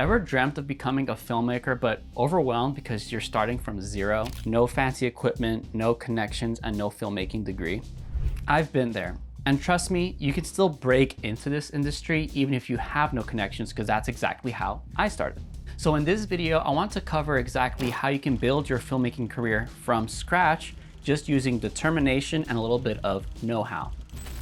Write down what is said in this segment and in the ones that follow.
Ever dreamt of becoming a filmmaker but overwhelmed because you're starting from zero? No fancy equipment, no connections, and no filmmaking degree? I've been there. And trust me, you can still break into this industry even if you have no connections, because that's exactly how I started. So in this video, I want to cover exactly how you can build your filmmaking career from scratch just using determination and a little bit of know-how.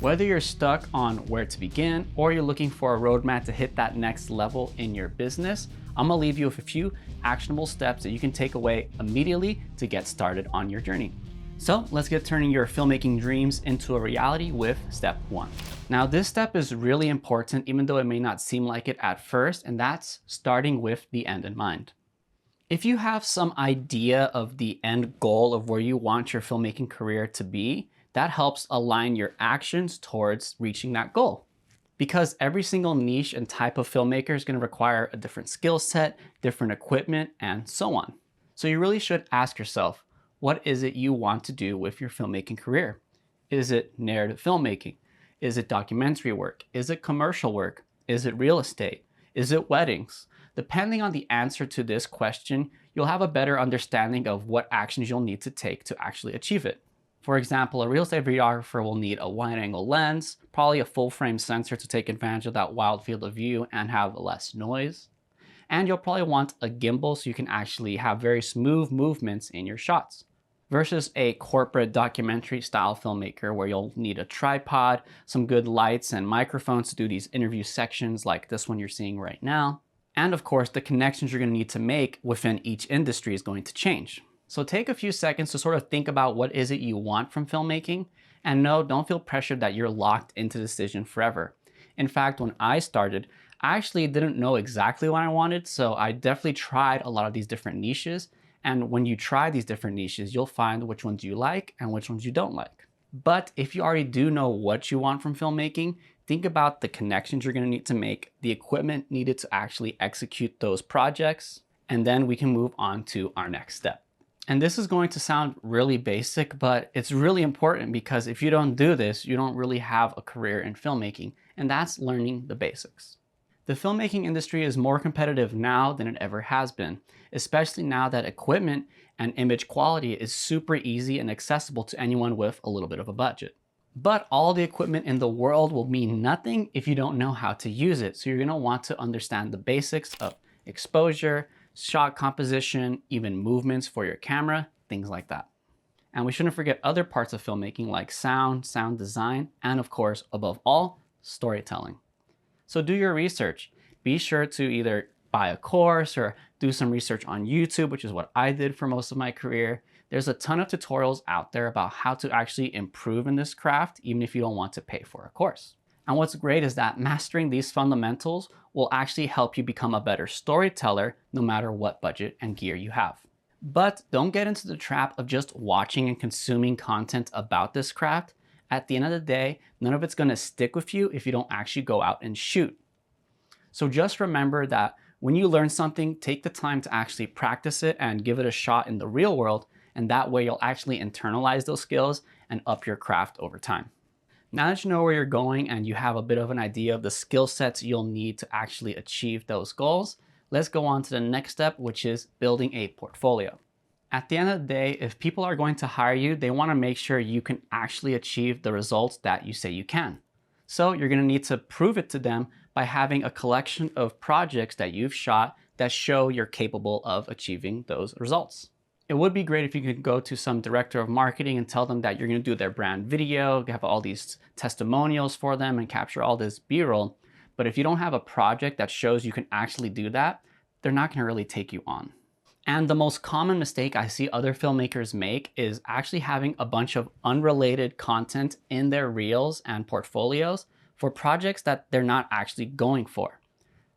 Whether you're stuck on where to begin or you're looking for a roadmap to hit that next level in your business, I'm gonna leave you with a few actionable steps that you can take away immediately to get started on your journey. So let's get turning your filmmaking dreams into a reality with step one. Now this step is really important, even though it may not seem like it at first, and that's starting with the end in mind. If you have some idea of the end goal of where you want your filmmaking career to be, that helps align your actions towards reaching that goal. Because every single niche and type of filmmaker is going to require a different skill set, different equipment, and so on. So you really should ask yourself, what is it you want to do with your filmmaking career? Is it narrative filmmaking? Is it documentary work? Is it commercial work? Is it real estate? Is it weddings? Depending on the answer to this question, you'll have a better understanding of what actions you'll need to take to actually achieve it. For example, a real estate videographer will need a wide-angle lens, probably a full-frame sensor to take advantage of that wild field of view and have less noise. And you'll probably want a gimbal so you can actually have very smooth movements in your shots. Versus a corporate documentary style filmmaker where you'll need a tripod, some good lights and microphones to do these interview sections like this one you're seeing right now. And of course, the connections you're going to need to make within each industry is going to change. So take a few seconds to sort of think about what is it you want from filmmaking. And no, don't feel pressured that you're locked into the decision forever. In fact, when I started, I actually didn't know exactly what I wanted. So I definitely tried a lot of these different niches. And when you try these different niches, you'll find which ones you like and which ones you don't like. But if you already do know what you want from filmmaking, think about the connections you're going to need to make, the equipment needed to actually execute those projects, and then we can move on to our next step. And this is going to sound really basic, but it's really important because if you don't do this, you don't really have a career in filmmaking, and that's learning the basics. The filmmaking industry is more competitive now than it ever has been, especially now that equipment and image quality is super easy and accessible to anyone with a little bit of a budget. But all the equipment in the world will mean nothing if you don't know how to use it. So you're going to want to understand the basics of exposure, shot composition, even movements for your camera, things like that. And we shouldn't forget other parts of filmmaking like sound design, and of course, above all, storytelling. So do your research. Be sure to either buy a course or do some research on YouTube, which is what I did for most of my career. There's a ton of tutorials out there about how to actually improve in this craft, even if you don't want to pay for a course. And what's great is that mastering these fundamentals will actually help you become a better storyteller no matter what budget and gear you have. But don't get into the trap of just watching and consuming content about this craft. At the end of the day, none of it's going to stick with you if you don't actually go out and shoot. So just remember that when you learn something, take the time to actually practice it and give it a shot in the real world. And that way you'll actually internalize those skills and up your craft over time. Now that you know where you're going and you have a bit of an idea of the skill sets you'll need to actually achieve those goals, let's go on to the next step, which is building a portfolio. At the end of the day, if people are going to hire you, they want to make sure you can actually achieve the results that you say you can. So you're going to need to prove it to them by having a collection of projects that you've shot that show you're capable of achieving those results. It would be great if you could go to some director of marketing and tell them that you're going to do their brand video, have all these testimonials for them and capture all this B-roll. But if you don't have a project that shows you can actually do that, they're not going to really take you on. And the most common mistake I see other filmmakers make is actually having a bunch of unrelated content in their reels and portfolios for projects that they're not actually going for.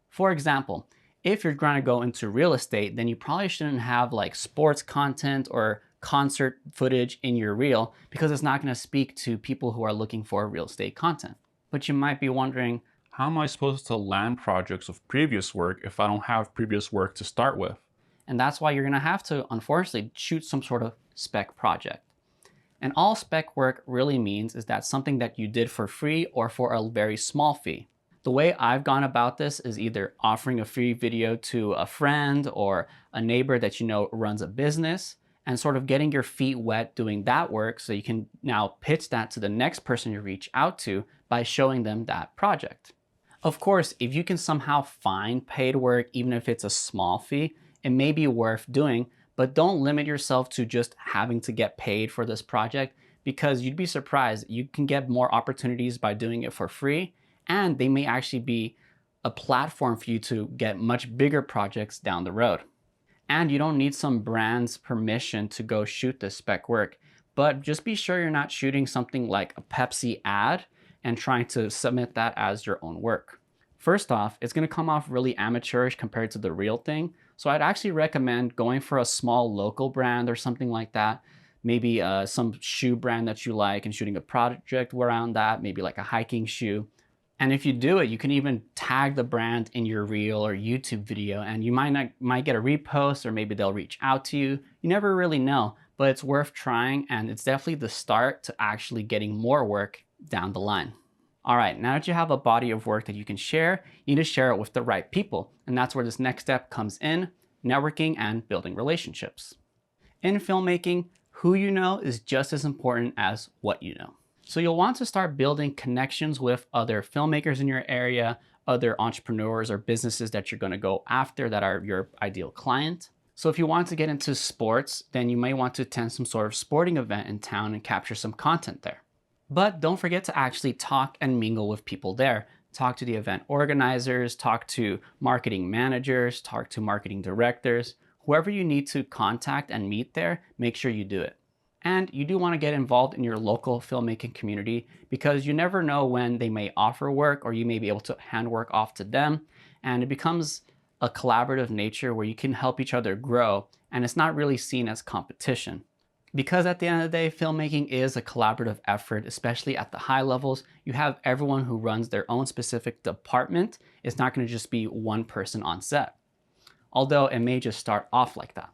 For example, if you're going to go into real estate, then you probably shouldn't have like sports content or concert footage in your reel because it's not going to speak to people who are looking for real estate content. But you might be wondering, how am I supposed to land projects of previous work if I don't have previous work to start with? And that's why you're going to have to, unfortunately, shoot some sort of spec project. And all spec work really means is that something that you did for free or for a very small fee. The way I've gone about this is either offering a free video to a friend or a neighbor that you know runs a business, and sort of getting your feet wet doing that work so you can now pitch that to the next person you reach out to by showing them that project. Of course, if you can somehow find paid work, even if it's a small fee, it may be worth doing, but don't limit yourself to just having to get paid for this project, because you'd be surprised. You can get more opportunities by doing it for free, and they may actually be a platform for you to get much bigger projects down the road. And you don't need some brand's permission to go shoot this spec work, but just be sure you're not shooting something like a Pepsi ad and trying to submit that as your own work. First off, it's going to come off really amateurish compared to the real thing. So I'd actually recommend going for a small local brand or something like that. Maybe some shoe brand that you like and shooting a project around that, maybe like a hiking shoe. And if you do it, you can even tag the brand in your reel or YouTube video, and you might get a repost, or maybe they'll reach out to you. You never really know, but it's worth trying, and it's definitely the start to actually getting more work down the line. All right, now that you have a body of work that you can share, you need to share it with the right people. And that's where this next step comes in: networking and building relationships. In filmmaking, who you know is just as important as what you know. So you'll want to start building connections with other filmmakers in your area, other entrepreneurs or businesses that you're going to go after that are your ideal client. So if you want to get into sports, then you may want to attend some sort of sporting event in town and capture some content there. But don't forget to actually talk and mingle with people there. Talk to the event organizers, talk to marketing managers, talk to marketing directors. Whoever you need to contact and meet there, make sure you do it. And you do want to get involved in your local filmmaking community, because you never know when they may offer work, or you may be able to hand work off to them. And it becomes a collaborative nature where you can help each other grow, and it's not really seen as competition. Because at the end of the day, filmmaking is a collaborative effort, especially at the high levels. You have everyone who runs their own specific department. It's not going to just be one person on set, although it may just start off like that.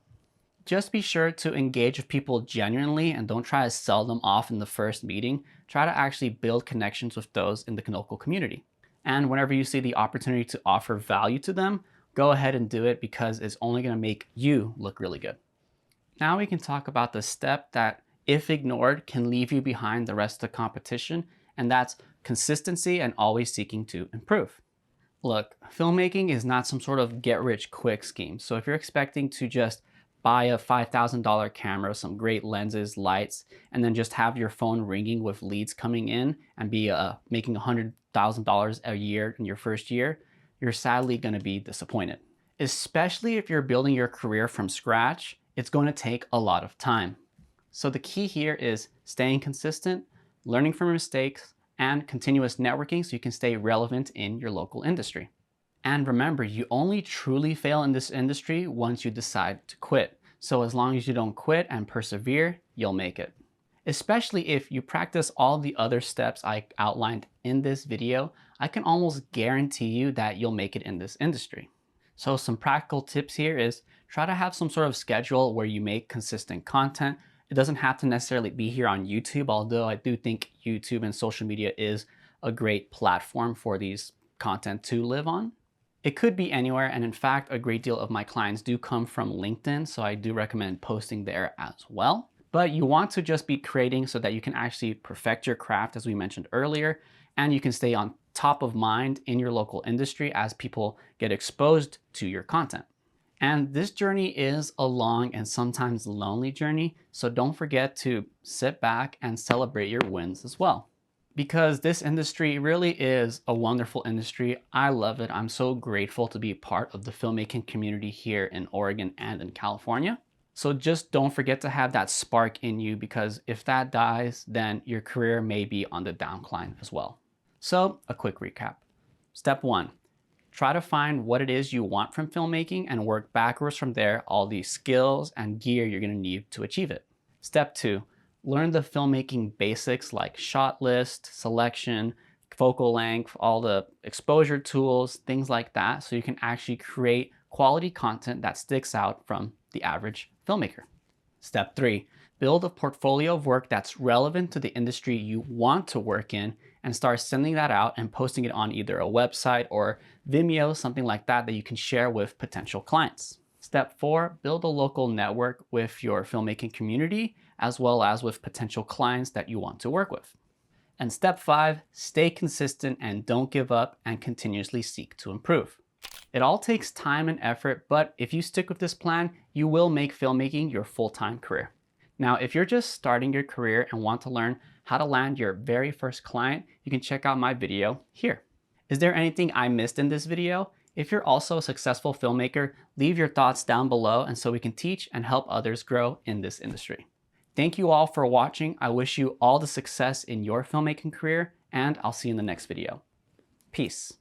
Just be sure to engage with people genuinely and don't try to sell them off in the first meeting. Try to actually build connections with those in the local community. And whenever you see the opportunity to offer value to them, go ahead and do it, because it's only going to make you look really good. Now we can talk about the step that, if ignored, can leave you behind the rest of the competition, and that's consistency and always seeking to improve. Look, filmmaking is not some sort of get-rich-quick scheme. So if you're expecting to just buy a $5,000 camera, some great lenses, lights, and then just have your phone ringing with leads coming in and be making $100,000 a year in your first year, you're sadly going to be disappointed. Especially if you're building your career from scratch, it's going to take a lot of time. So the key here is staying consistent, learning from mistakes, and continuous networking so you can stay relevant in your local industry. And remember, you only truly fail in this industry once you decide to quit. So as long as you don't quit and persevere, you'll make it. Especially if you practice all the other steps I outlined in this video, I can almost guarantee you that you'll make it in this industry. So some practical tips here is try to have some sort of schedule where you make consistent content. It doesn't have to necessarily be here on YouTube, although I do think YouTube and social media is a great platform for these content to live on. It could be anywhere, and in fact, a great deal of my clients do come from LinkedIn, so I do recommend posting there as well. But you want to just be creating so that you can actually perfect your craft, as we mentioned earlier, and you can stay on top of mind in your local industry as people get exposed to your content. And this journey is a long and sometimes lonely journey, so don't forget to sit back and celebrate your wins as well. Because this industry really is a wonderful industry. I love it. I'm so grateful to be part of the filmmaking community here in Oregon and in California. So just don't forget to have that spark in you, because if that dies, then your career may be on the downcline as well. So a quick recap. Step 1, try to find what it is you want from filmmaking and work backwards from there, all the skills and gear you're going to need to achieve it. Step 2, learn the filmmaking basics like shot list, selection, focal length, all the exposure tools, things like that, so you can actually create quality content that sticks out from the average filmmaker. Step 3, build a portfolio of work that's relevant to the industry you want to work in and start sending that out and posting it on either a website or Vimeo, something like that that you can share with potential clients. Step 4, build a local network with your filmmaking community as well as with potential clients that you want to work with. And step 5, stay consistent and don't give up and continuously seek to improve. It all takes time and effort, but if you stick with this plan, you will make filmmaking your full-time career. Now, if you're just starting your career and want to learn how to land your very first client, you can check out my video here. Is there anything I missed in this video? If you're also a successful filmmaker, leave your thoughts down below and so we can teach and help others grow in this industry. Thank you all for watching. I wish you all the success in your filmmaking career, and I'll see you in the next video. Peace.